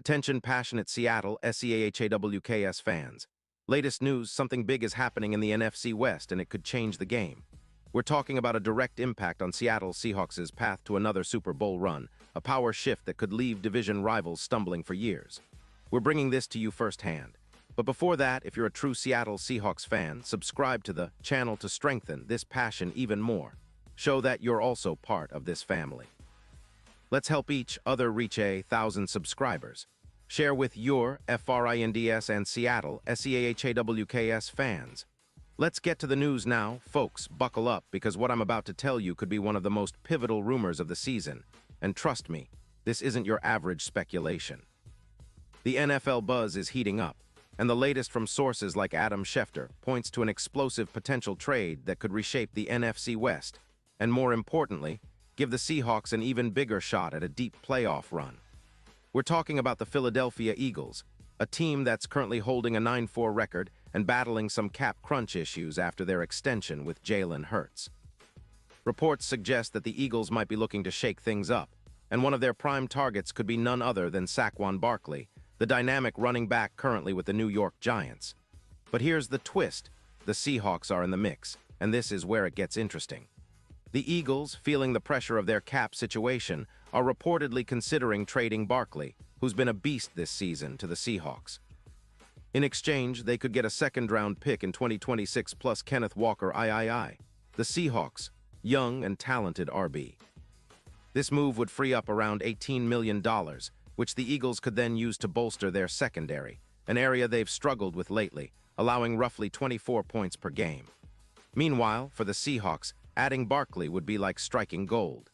Attention passionate Seattle SEAHAWKS fans. Latest news, something big is happening in the NFC West and it could change the game. We're talking about a direct impact on Seattle Seahawks' path to another Super Bowl run, a power shift that could leave division rivals stumbling for years. We're bringing this to you firsthand. But before that, if you're a true Seattle Seahawks fan, subscribe to the channel to strengthen this passion even more. Show that you're also part of this family. Let's help each other reach 1,000 subscribers. Share with your FRINDS and Seattle SEAHAWKS fans. Let's get to the news now. Folks, buckle up because what I'm about to tell you could be one of the most pivotal rumors of the season. And trust me, this isn't your average speculation. The NFL buzz is heating up, and the latest from sources like Adam Schefter points to an explosive potential trade that could reshape the NFC West, and more importantly, give the Seahawks an even bigger shot at a deep playoff run. We're talking about the Philadelphia Eagles, a team that's currently holding a 9-4 record and battling some cap crunch issues after their extension with Jalen Hurts. Reports suggest that the Eagles might be looking to shake things up, and one of their prime targets could be none other than Saquon Barkley, the dynamic running back currently with the New York Giants. But here's the twist. The Seahawks are in the mix, and this is where it gets interesting. The Eagles, feeling the pressure of their cap situation, are reportedly considering trading Barkley, who's been a beast this season, to the Seahawks. In exchange, they could get a second-round pick in 2026 plus Kenneth Walker III, the Seahawks' young and talented RB. This move would free up around $18 million, which the Eagles could then use to bolster their secondary, an area they've struggled with lately, allowing roughly 24 points per game. Meanwhile, for the Seahawks, adding Barkley would be like striking gold.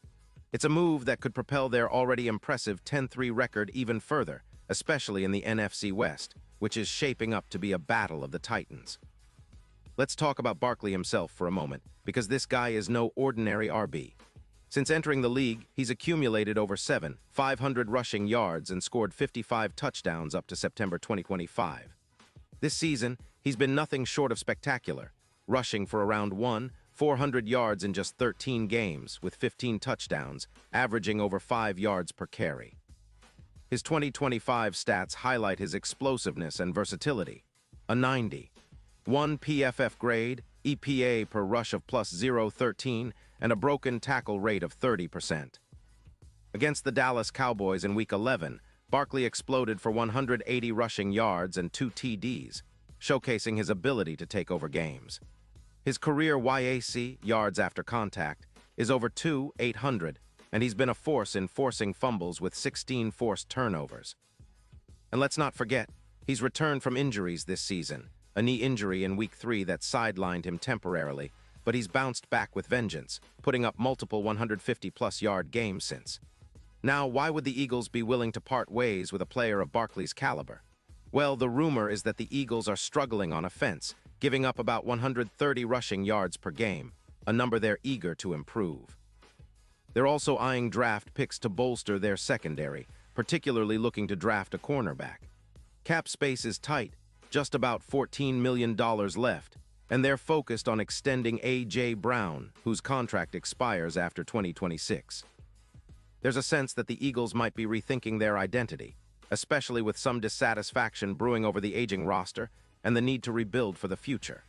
It's a move that could propel their already impressive 10-3 record even further, especially in the NFC West, which is shaping up to be a battle of the Titans. Let's talk about Barkley himself for a moment, because this guy is no ordinary RB. Since entering the league, he's accumulated over 500 rushing yards and scored 55 touchdowns up to September 2025. This season, he's been nothing short of spectacular, rushing for around 400 yards in just 13 games, with 15 touchdowns, averaging over 5 yards per carry. His 2025 stats highlight his explosiveness and versatility. A 90, 1 PFF grade, EPA per rush of plus 0.13, and a broken tackle rate of 30%. Against the Dallas Cowboys in Week 11, Barkley exploded for 180 rushing yards and 2 TDs, showcasing his ability to take over games. His career YAC, yards after contact, is over 800, and he's been a force in forcing fumbles with 16 forced turnovers. And let's not forget, he's returned from injuries this season, a knee injury in Week 3 that sidelined him temporarily, but he's bounced back with vengeance, putting up multiple 150-plus yard games since. Now, why would the Eagles be willing to part ways with a player of Barkley's caliber? Well, the rumor is that the Eagles are struggling on offense, giving up about 130 rushing yards per game, a number they're eager to improve. They're also eyeing draft picks to bolster their secondary, particularly looking to draft a cornerback. Cap space is tight, just about $14 million left, and they're focused on extending A.J. Brown, whose contract expires after 2026. There's a sense that the Eagles might be rethinking their identity, especially with some dissatisfaction brewing over the aging roster and the need to rebuild for the future.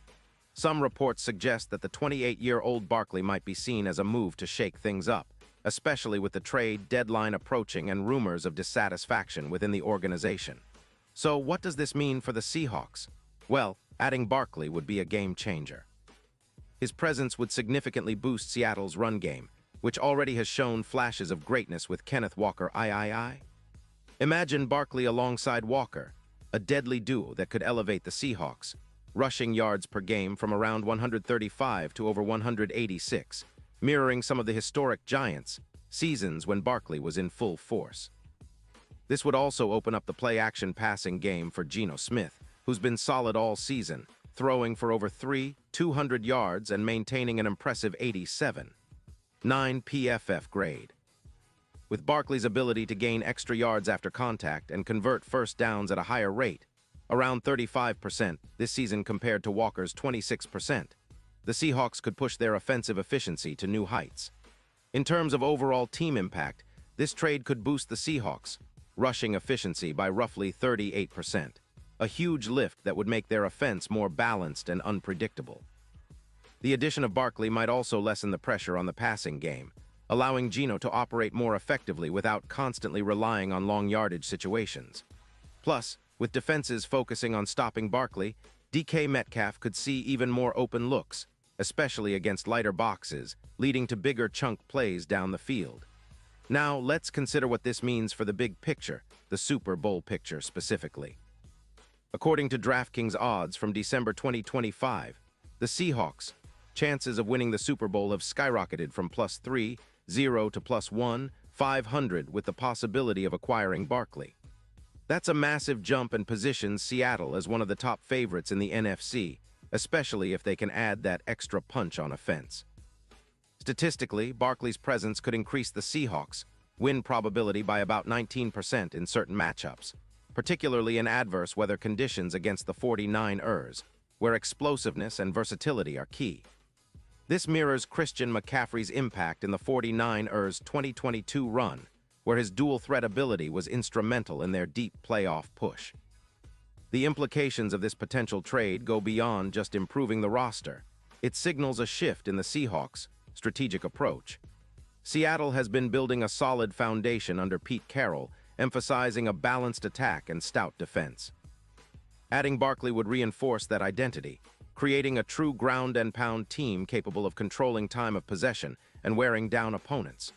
Some reports suggest that the 28-year-old Barkley might be seen as a move to shake things up, especially with the trade deadline approaching and rumors of dissatisfaction within the organization. So what does this mean for the Seahawks? Well, adding Barkley would be a game changer. His presence would significantly boost Seattle's run game, which already has shown flashes of greatness with Kenneth Walker III. Imagine Barkley alongside Walker, a deadly duo that could elevate the Seahawks, rushing yards per game from around 135 to over 186, mirroring some of the historic Giants' seasons when Barkley was in full force. This would also open up the play-action passing game for Geno Smith, who's been solid all season, throwing for over 200 yards and maintaining an impressive 87.9 PFF grade. With Barkley's ability to gain extra yards after contact and convert first downs at a higher rate, around 35% this season compared to Walker's 26%, the Seahawks could push their offensive efficiency to new heights. In terms of overall team impact, this trade could boost the Seahawks, rushing efficiency by roughly 38%, a huge lift that would make their offense more balanced and unpredictable. The addition of Barkley might also lessen the pressure on the passing game, allowing Geno to operate more effectively without constantly relying on long-yardage situations. Plus, with defenses focusing on stopping Barkley, DK Metcalf could see even more open looks, especially against lighter boxes, leading to bigger chunk plays down the field. Now, let's consider what this means for the big picture, the Super Bowl picture specifically. According to DraftKings odds from December 2025, the Seahawks' chances of winning the Super Bowl have skyrocketed from +3.0 to +1.500 with the possibility of acquiring Barkley. That's a massive jump and positions Seattle as one of the top favorites in the NFC, especially if they can add that extra punch on offense. Statistically, Barkley's presence could increase the Seahawks' win probability by about 19% in certain matchups, particularly in adverse weather conditions against the 49ers, where explosiveness and versatility are key. This mirrors Christian McCaffrey's impact in the 49ers' 2022 run, where his dual-threat ability was instrumental in their deep playoff push. The implications of this potential trade go beyond just improving the roster. It signals a shift in the Seahawks' strategic approach. Seattle has been building a solid foundation under Pete Carroll, emphasizing a balanced attack and stout defense. Adding Barkley would reinforce that identity, creating a true ground-and-pound team capable of controlling time of possession and wearing down opponents.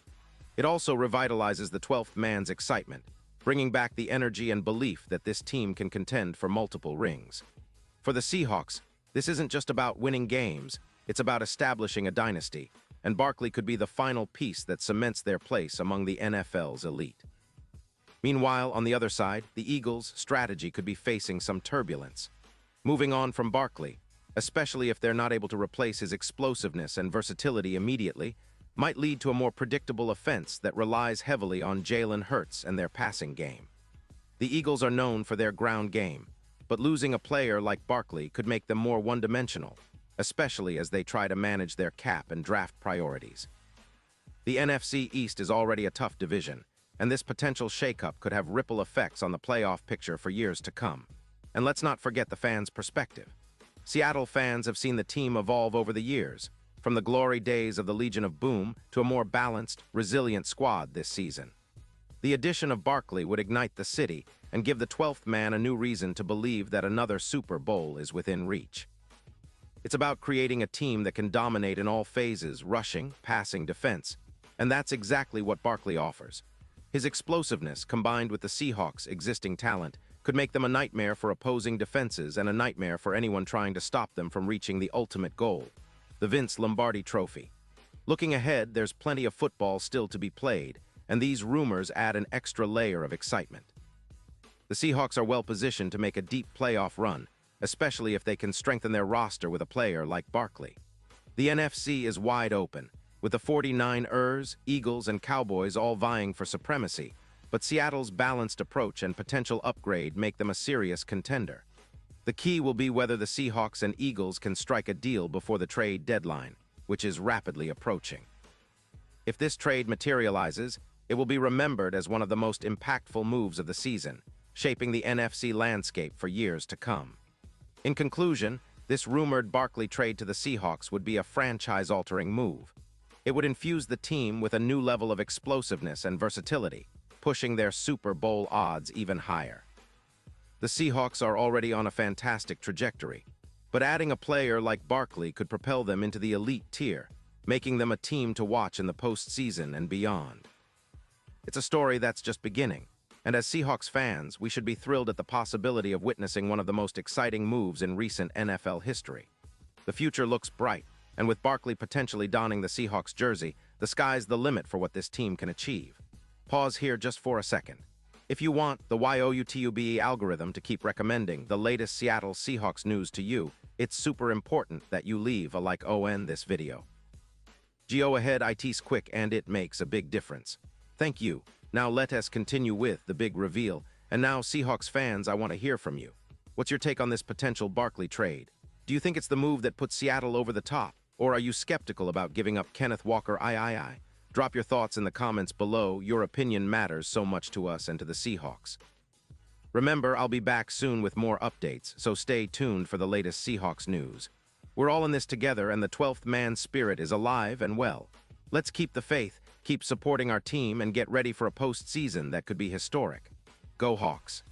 It also revitalizes the 12th man's excitement, bringing back the energy and belief that this team can contend for multiple rings. For the Seahawks, this isn't just about winning games, it's about establishing a dynasty, and Barkley could be the final piece that cements their place among the NFL's elite. Meanwhile, on the other side, the Eagles' strategy could be facing some turbulence. Moving on from Barkley, especially if they're not able to replace his explosiveness and versatility immediately, might lead to a more predictable offense that relies heavily on Jalen Hurts and their passing game. The Eagles are known for their ground game, but losing a player like Barkley could make them more one-dimensional, especially as they try to manage their cap and draft priorities. The NFC East is already a tough division, and this potential shakeup could have ripple effects on the playoff picture for years to come. And let's not forget the fans' perspective. Seattle fans have seen the team evolve over the years, from the glory days of the Legion of Boom to a more balanced, resilient squad this season. The addition of Barkley would ignite the city and give the 12th man a new reason to believe that another Super Bowl is within reach. It's about creating a team that can dominate in all phases, rushing, passing, defense, and that's exactly what Barkley offers. His explosiveness, combined with the Seahawks' existing talent, could make them a nightmare for opposing defenses and a nightmare for anyone trying to stop them from reaching the ultimate goal, the Vince Lombardi Trophy. Looking ahead, there's plenty of football still to be played, and these rumors add an extra layer of excitement. The Seahawks are well positioned to make a deep playoff run, especially if they can strengthen their roster with a player like Barkley. The NFC is wide open, with the 49ers, Eagles, and Cowboys all vying for supremacy, but Seattle's balanced approach and potential upgrade make them a serious contender. The key will be whether the Seahawks and Eagles can strike a deal before the trade deadline, which is rapidly approaching. If this trade materializes, it will be remembered as one of the most impactful moves of the season, shaping the NFC landscape for years to come. In conclusion, this rumored Barkley trade to the Seahawks would be a franchise-altering move. It would infuse the team with a new level of explosiveness and versatility, pushing their Super Bowl odds even higher. The Seahawks are already on a fantastic trajectory, but adding a player like Barkley could propel them into the elite tier, making them a team to watch in the postseason and beyond. It's a story that's just beginning, and as Seahawks fans, we should be thrilled at the possibility of witnessing one of the most exciting moves in recent NFL history. The future looks bright, and with Barkley potentially donning the Seahawks jersey, the sky's the limit for what this team can achieve. Pause here just for a second. If you want the YouTube algorithm to keep recommending the latest Seattle Seahawks news to you, it's super important that you leave a like on this video. Go ahead, it's quick and it makes a big difference. Thank you. Now let us continue with the big reveal. And now, Seahawks fans, I want to hear from you. What's your take on this potential Barkley trade? Do you think it's the move that puts Seattle over the top? Or are you skeptical about giving up Kenneth Walker? Drop your thoughts in the comments below. Your opinion matters so much to us and to the Seahawks. Remember, I'll be back soon with more updates, so stay tuned for the latest Seahawks news. We're all in this together, and the 12th man spirit is alive and well. Let's keep the faith, keep supporting our team, and get ready for a postseason that could be historic. Go Hawks!